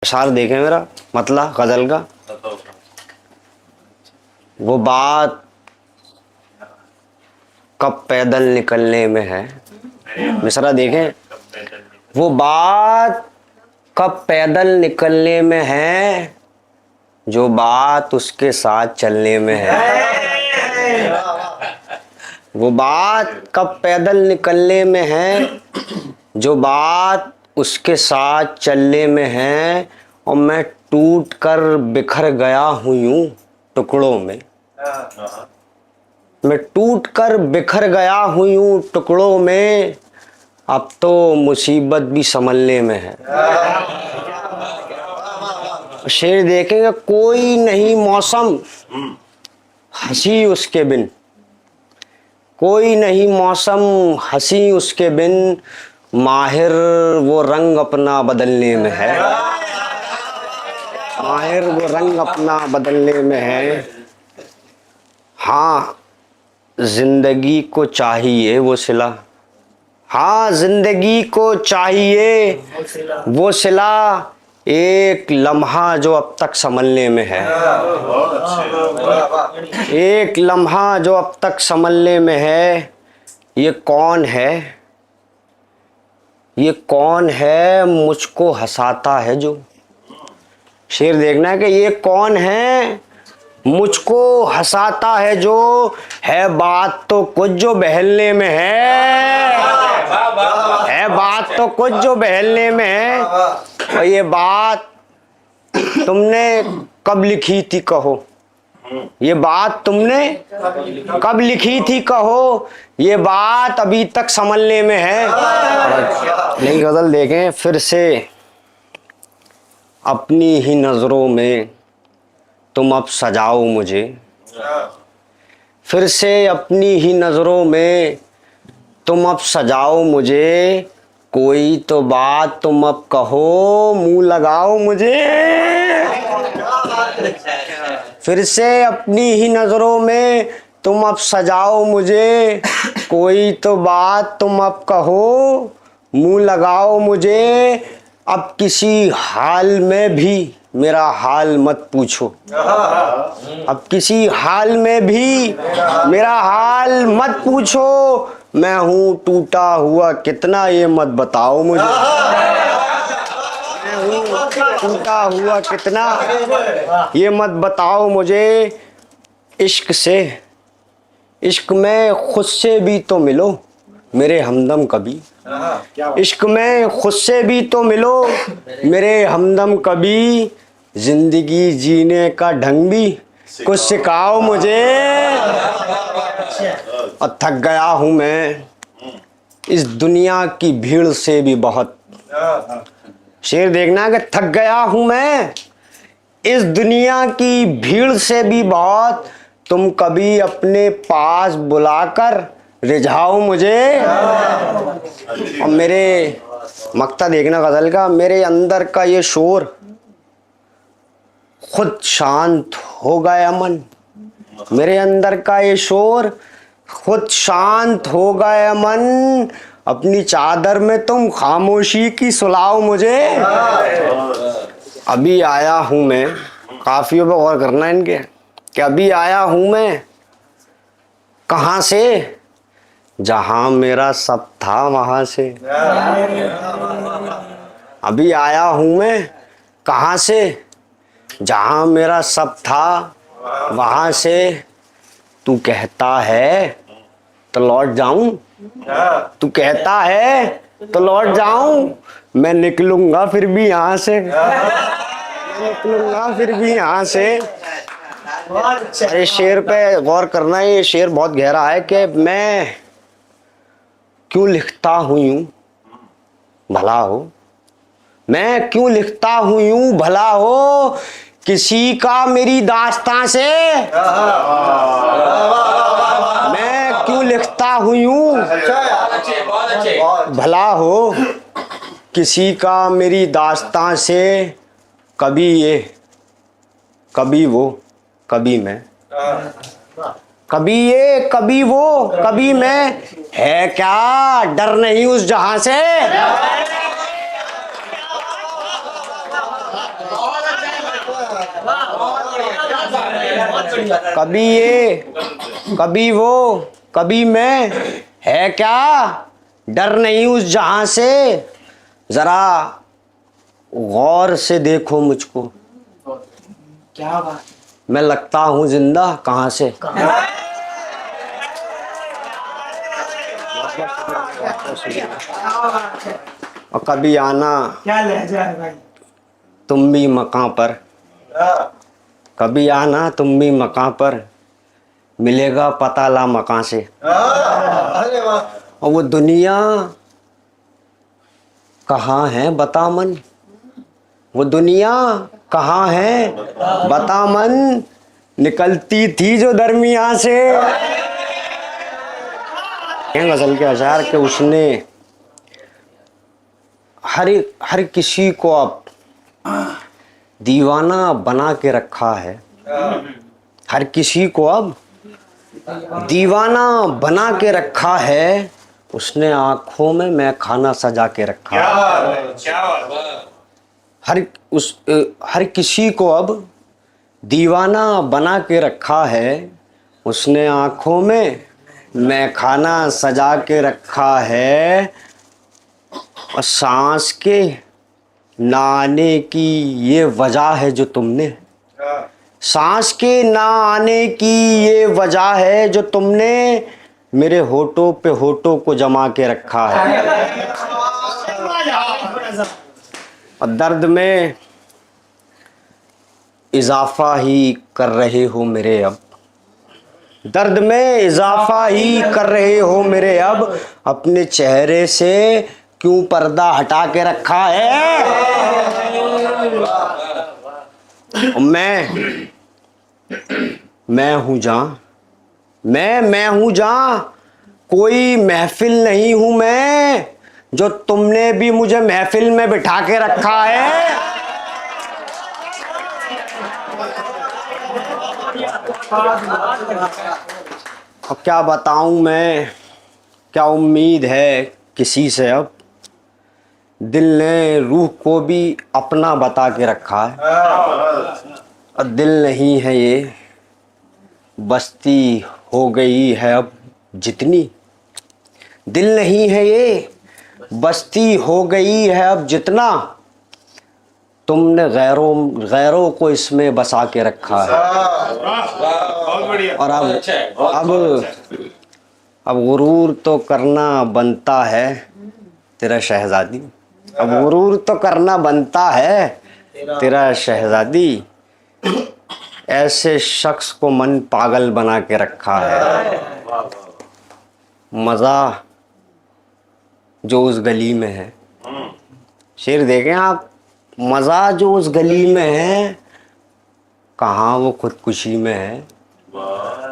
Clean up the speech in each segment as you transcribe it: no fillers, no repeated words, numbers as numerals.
अशार देखे मेरा मतला गजल का। वो बात कब पैदल निकलने में है। मिसरा देखें, वो बात कब पैदल निकलने में है, जो बात उसके साथ चलने में है। वो बात कब पैदल निकलने में है, जो बात उसके साथ चलने में है। और मैं टूट कर बिखर गया हूँ यूं टुकड़ों में। मैं टूट कर बिखर गया हूँ यूं टुकड़ों में, अब तो मुसीबत भी संभलने में है। शेर देखेंगे, कोई नहीं मौसम हंसी उसके बिन, कोई नहीं मौसम हंसी उसके बिन, माहिर वो रंग अपना बदलने में है। माहिर वो रंग अपना बदलने में है। हाँ जिंदगी को चाहिए वो सिला, हाँ जिंदगी को चाहिए वो सिला, एक लम्हा जो अब तक संभलने में है। एक लम्हा जो अब तक संभलने में है। ये कौन है, ये कौन है मुझको हंसाता है जो। शेर देखना है कि ये कौन है मुझको हंसाता है जो, है बात तो कुछ जो बहलने में है बात तो कुछ जो बहलने में है। और ये बात तुमने कब लिखी थी कहो, ये बात तुमने कब लिखी थी कहो, ये बात अभी तक संभलने में है। नई गजल देखें, फिर से अपनी ही नजरों में तुम अब सजाओ मुझे, फिर से अपनी ही नजरों में तुम अब सजाओ मुझे, कोई तो बात तुम अब कहो मुंह लगाओ मुझे। फिर से अपनी ही नजरों में तुम अब सजाओ मुझे, कोई तो बात तुम अब कहो मुंह लगाओ मुझे। अब किसी हाल में भी मेरा हाल मत पूछो, अब किसी हाल में भी मेरा हाल मत पूछो, मैं हूं टूटा हुआ कितना ये मत बताओ मुझे। मैं हूं टूटा हुआ कितना ये मत बताओ मुझे। इश्क से, इश्क में खुद से भी तो मिलो मेरे हमदम कभी, इश्क में खुद से भी तो मिलो मेरे हमदम कभी, जिंदगी जीने का ढंग भी कुछ सिखाओ मुझे। और थक गया हूं मैं इस दुनिया की भीड़ से भी बहुत। शेर देखना कि थक गया हूं मैं इस दुनिया की भीड़ से भी बहुत, तुम कभी अपने पास बुलाकर रिझाओ मुझे। और मेरे मक्ता देखना गजल का, मेरे अंदर का ये शोर खुद शांत हो गया मन, मेरे अंदर का ये शोर खुद शांत हो गया मन, अपनी चादर में तुम खामोशी की सुलाओ मुझे। अभी आया हूं मैं, काफियों पे गौर करना इनके, कि अभी आया हूं मैं कहां से, जहां मेरा सब था वहां से। अभी आया हूं मैं कहां से, जहां मेरा सब था वहां से। तू कहता है तो लौट जाऊं, तू कहता है तो लौट जाऊं, मैं निकलूंगा फिर भी यहां से, मैं निकलूंगा फिर भी यहां से। अरे शेर पे गौर करना, ये शेर बहुत गहरा है कि मैं क्यों लिखता हूं यूं भला हो, मैं क्यों लिखता हूं यूं भला हो, किसी का मेरी दास्तां से। मैं क्यों लिखता हूं यूं भला हो, किसी का मेरी दास्तां से, कभी ये कभी वो कभी मैं, कभी ये कभी वो कभी मैं, है क्या डर नहीं उस जहां से। कभी ये, कभी वो, कभी मैं, है क्या डर नहीं उस जहां से? जरा गौर से देखो मुझको, क्या बात, मैं लगता हूं जिंदा कहां से? और कभी आना क्या लहजा है भाई। तुम भी मकां पर, कभी आना तुम भी मकां पर, मिलेगा पता ला मकां से। और वो दुनिया कहाँ है बता मन, वो दुनिया कहाँ है बता मन, निकलती थी जो दरमिया से। गजल के अशार के उसने हर किसी को अब दीवाना बना के रखा है, हर किसी को अब दीवाना बना के रखा है, उसने आंखों में मैं खाना सजा के रखा है। हर किसी को अब दीवाना बना के रखा है, उसने आंखों में मैं खाना सजा के रखा है। और सांस के ना आने की ये वजह है जो तुमने, सांस के ना आने की ये वजह है जो तुमने मेरे होठों पे होठों को जमा के रखा है। और दर्द में इजाफा ही कर रहे हो मेरे अब, दर्द में इजाफा ही कर रहे हो मेरे अब, अपने चेहरे से क्यों पर्दा हटा के रखा है? मैं हूं जहां, मैं हूं जहां कोई महफिल नहीं हूं मैं, जो तुमने भी मुझे महफिल में बिठा के रखा है। अब क्या बताऊं मैं, क्या उम्मीद है किसी से अब, दिल ने रूह को भी अपना बता के रखा है। और दिल नहीं है ये बस्ती हो गई है अब जितनी, दिल नहीं है ये बस्ती हो गई है अब जितना, तुमने गैरों को इसमें बसा के रखा है। और अब गुरूर तो करना बनता है तेरा शहजादी, अब गुरूर तो करना बनता है तेरा शहजादी, ऐसे शख्स को मन पागल बना के रखा है। मजा जो उस गली में है, शेर देखें आप, मजा जो उस गली में है कहाँ वो खुदकुशी में है,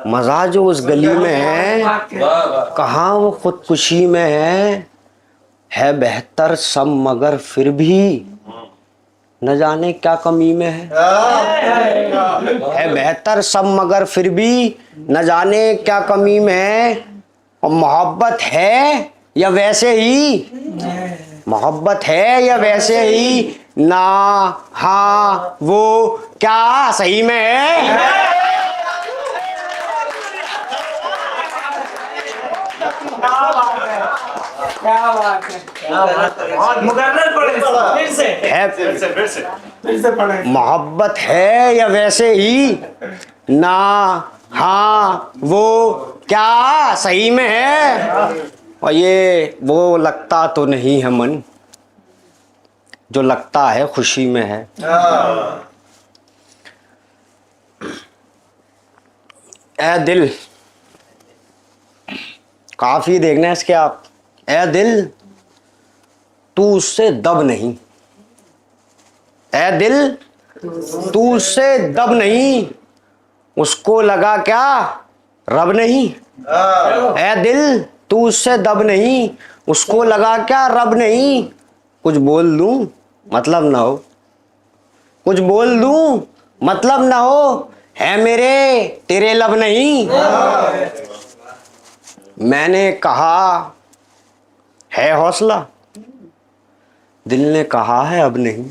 मजा जो उस गली में है कहाँ वो खुदकुशी में है बेहतर सब मगर फिर भी न जाने क्या कमी में है बेहतर सब मगर फिर भी न जाने क्या कमी में है। और मोहब्बत है या वैसे ही, मोहब्बत है या वैसे ही, ना हाँ वो क्या सही में है। क्या बात है, क्या बात है। मुकर्रर पढ़े, फिर से पढ़े। मोहब्बत है या वैसे ही, ना हाँ वो क्या सही में है। और ये वो लगता तो नहीं है मन जो लगता है खुशी में है। ए दिल, काफी देखना है इसके आप। ए दिल तू उससे दब नहीं, ए दिल तू उससे दब नहीं, उसको लगा क्या रब नहीं। ए दिल तू उससे दब नहीं, उसको लगा क्या रब नहीं। कुछ बोल दूं मतलब ना हो, कुछ बोल दूं मतलब ना हो, है मेरे तेरे लब नहीं। मैंने कहा है हौसला, दिल ने कहा है अब नहीं।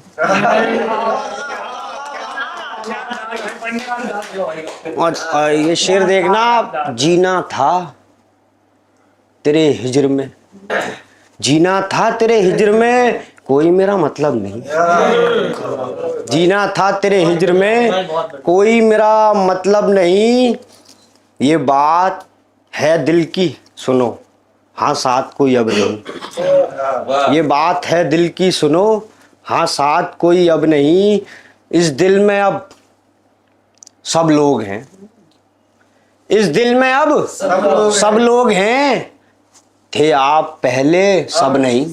और ये शेर देखना, जीना था तेरे हिज्र में, जीना था तेरे हिज्र में, कोई मेरा मतलब नहीं। जीना था तेरे हिज्र में, कोई मेरा मतलब नहीं। ये बात है दिल की सुनो, हाँ साथ कोई अब नहीं। ये बात है दिल की सुनो, हाँ साथ कोई अब नहीं। इस दिल में अब सब लोग हैं, इस दिल में अब सब लोग हैं। थे आप पहले सब नहीं,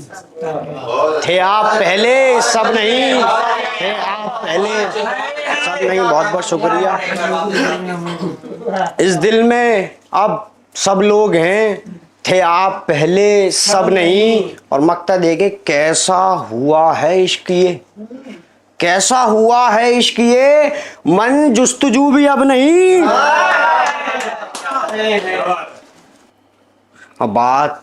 थे आप पहले सब नहीं, थे आप पहले सब नहीं। बहुत बहुत शुक्रिया। इस दिल में अब सब लोग हैं, थे आप पहले सब नहीं। और मक्ता देखे, कैसा हुआ है इश्क ये, कैसा हुआ है इश्क ये, मन जुस्तजू भी अब नहीं। अब बात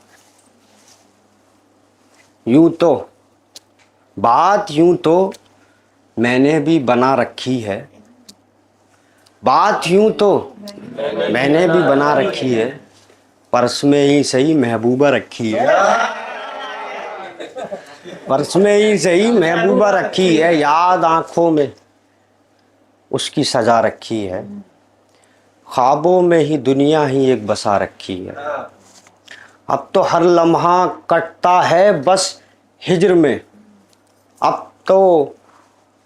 यूं तो मैंने भी बना रखी है, बात यूं तो मैंने भी बना रखी है, पर्स में ही सही महबूबा रखी है, पर्स में ही सही महबूबा रखी है, याद आंखों में उसकी सजा रखी है, ख्वाबों में ही दुनिया ही एक बसा रखी है। अब तो हर लम्हा कटता है बस हिज्र में, अब तो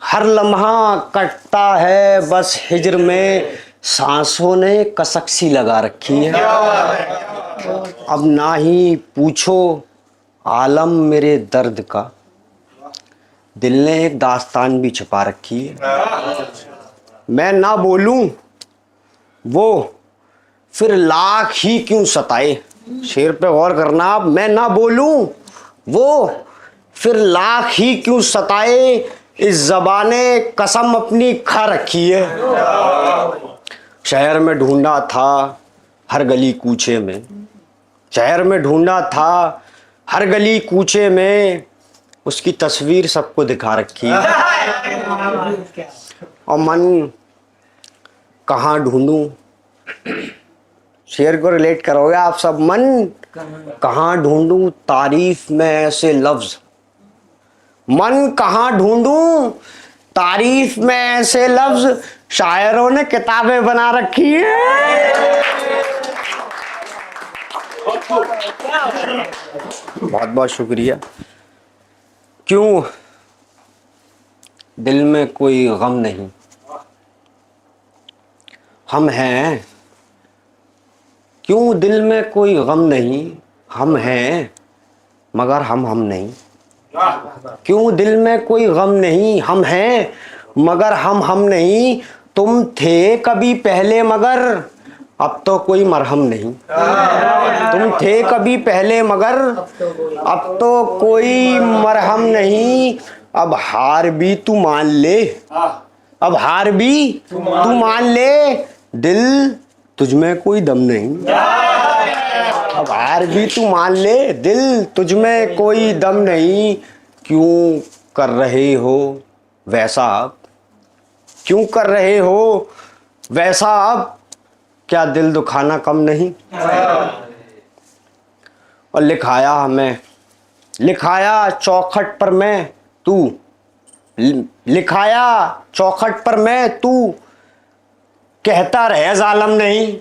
हर लम्हा कटता है बस हिज्र में, सांसों ने कसक सी लगा रखी है। अब ना ही पूछो आलम मेरे दर्द का, दिल ने एक दास्तान भी छुपा रखी है। मैं ना बोलूं वो फिर लाख ही क्यों सताए, शेर पे गौर करना आप। मैं ना बोलूं वो फिर लाख ही क्यों सताए, इस ज़बाने कसम अपनी खा रखी है। शहर में ढूंढा था हर गली कूचे में, शहर में ढूंढा था हर गली कूचे में, उसकी तस्वीर सबको दिखा रखी है। और मन कहाँ ढूंढूं, शेर को रिलेट करोगे आप सब। मन कहाँ ढूंढूं तारीफ में ऐसे लफ्ज, मन कहाँ ढूंढूं तारीफ में ऐसे लफ्ज, शायरों ने किताबें बना रखी है। बहुत बहुत शुक्रिया। क्यों दिल में कोई गम नहीं, हम हैं। क्यों दिल में कोई गम नहीं, हम हैं मगर हम नहीं। क्यों दिल में कोई गम नहीं, हम हैं मगर हम नहीं। तुम थे कभी पहले मगर अब तो कोई मरहम नहीं। तुम थे कभी पहले मगर अब तो कोई मरहम नहीं। अब हार भी तू मान ले, अब हार भी तू मान ले, दिल तुझ में कोई दम नहीं। अब हार भी तू मान ले, दिल तुझ में कोई दम नहीं। क्यों कर रहे हो वैसा अब, क्यों कर रहे हो वैसा अब, क्या दिल दुखाना कम नहीं। और लिखाया हमें, लिखाया चौखट पर मैं तू, लिखाया चौखट पर मैं तू, कहता रहे जालम नहीं।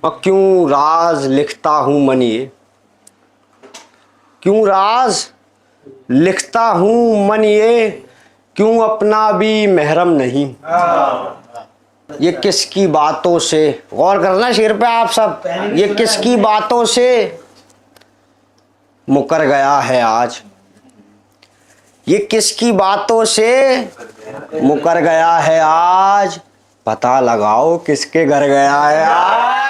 और क्यों राज लिखता हूं मन ये, क्यों राज लिखता हूं मन ये, क्यों अपना भी महरम नहीं। ये किसकी बातों से, गौर करना शेर पे आप सब, ये किसकी बातों से मुकर गया है आज, ये किसकी बातों से मुकर गया है आज, पता लगाओ किसके घर गया है आज।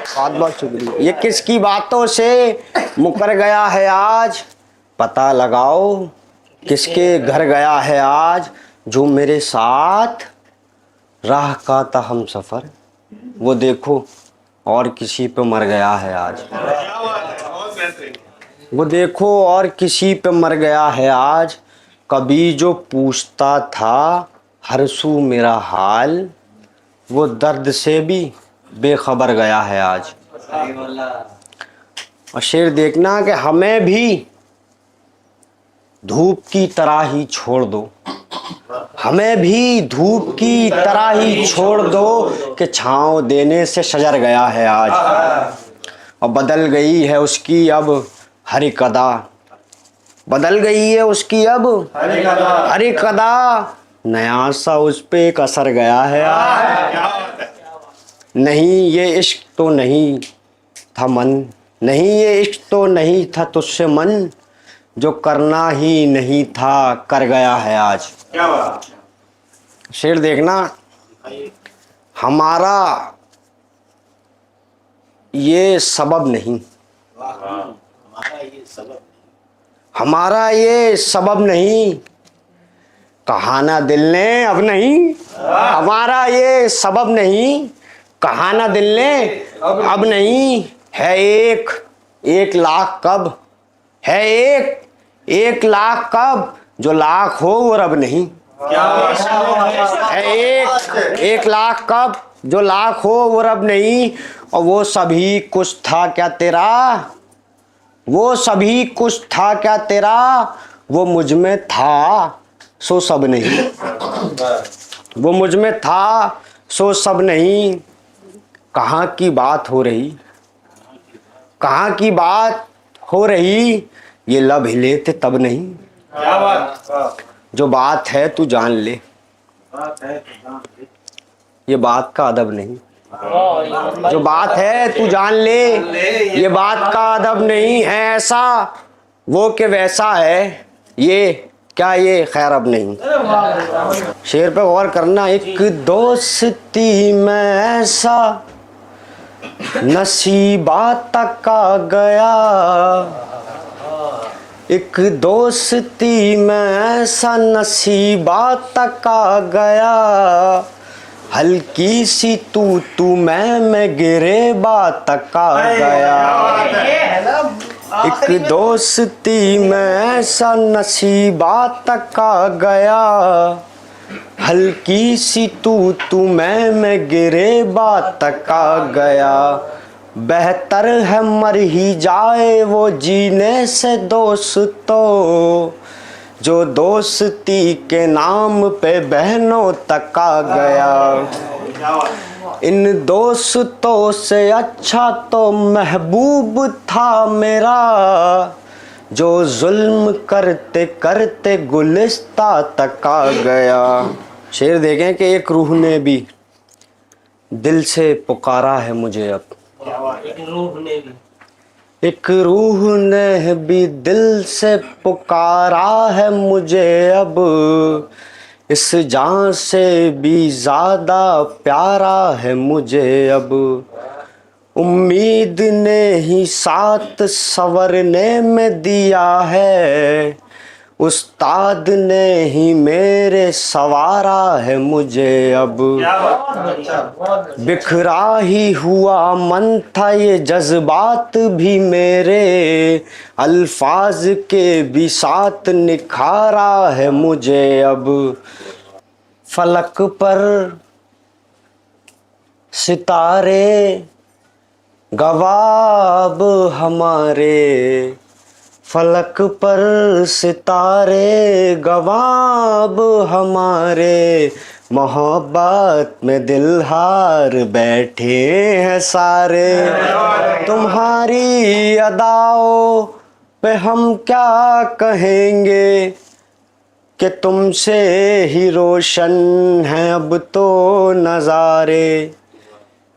बहुत बहुत शुक्रिया। ये किसकी बातों से मुकर गया है आज, पता लगाओ किसके घर गया है आज। जो मेरे साथ राह का था हम सफर, वो देखो और किसी पे मर गया है आज। वो देखो और किसी पे मर गया है आज। कभी जो पूछता था हरसू मेरा हाल, वो दर्द से भी बेखबर गया है आज। और शेर देखना कि हमें भी धूप की तरह ही छोड़ दो, हमें भी धूप की तरह ही छोड़ दो कि छाँव देने से शजर गया है आज। और बदल गई है उसकी अब हर एक अदा, बदल गई है उसकी अब हर एक अदा, नया सा उस पे एक असर गया है आज। नहीं ये इश्क तो नहीं था मन, नहीं ये इश्क तो नहीं था तुझसे मन, जो करना ही नहीं था कर गया है आज। क्या बात। शेर देखना, हमारा ये सबब नहीं, हमारा ये सबब नहीं, कहा ना दिल ने अब नहीं, हमारा ये सबब नहीं, कहा ना दिल ने अब नहीं, है एक लाख कब, है एक लाख कब, जो लाख हो वो रब नहीं। है एक लाख कब, जो लाख हो वो रब नहीं। और वो सभी कुछ था क्या तेरा, वो सभी कुछ था क्या तेरा, वो मुझ में था सो सब नहीं, वो मुझ में था सो सब नहीं। कहाँ की बात हो रही, कहाँ की बात हो रही, ये लब हिले थे तब नहीं। क्या बात। जो बात है तू जान ले, ये बात का अदब नहीं। जो बात है तू जान ले, ये बात का अदब नहीं है। ऐसा वो के वैसा है, ये क्या ये खैर अब नहीं। शेर पे गौर करना, एक दोस्ती में ऐसा नसीबा तक आ गया, एक दोस्ती में ऐसा नसीबा तक आ गया, हल्की सी तू मैं गिरे बात तक आ गया। एक दोस्ती में ऐसा नसीबा तक आ गया, हल्की सी तू मैं गिरे बात तक आ गया। बेहतर है मर ही जाए वो जीने से दोस्तों, जो दोस्ती के नाम पे बहनों तक आ गया। इन दोस्तों से अच्छा तो महबूब था मेरा, जो जुल्म करते करते गुलिस्ता तक आ गया। शेर देखें कि एक रूह ने भी दिल से पुकारा है मुझे अब, एक रूह ने भी दिल से पुकारा है मुझे अब, इस जान से भी ज़्यादा प्यारा है मुझे अब। उम्मीद ने ही साथ संवरने में दिया है, उस्ताद ने ही मेरे सवारा है मुझे अब। बिखरा ही हुआ मन था ये जज्बात भी मेरे, अल्फाज के भी साथ निखारा है मुझे अब। फलक पर सितारे गवाब हमारे, फलक पर सितारे गवाब हमारे, मोहब्बत में दिल हार बैठे हैं सारे। तुम्हारी अदाओं पे हम क्या कहेंगे कि तुमसे ही रोशन हैं अब तो नज़ारे।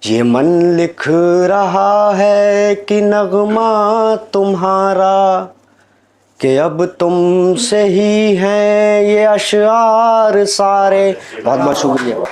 ये मन लिख रहा है कि नगमा तुम्हारा, कि अब तुमसे ही हैं ये अशआर सारे। बहुत बहुत शुक्रिया।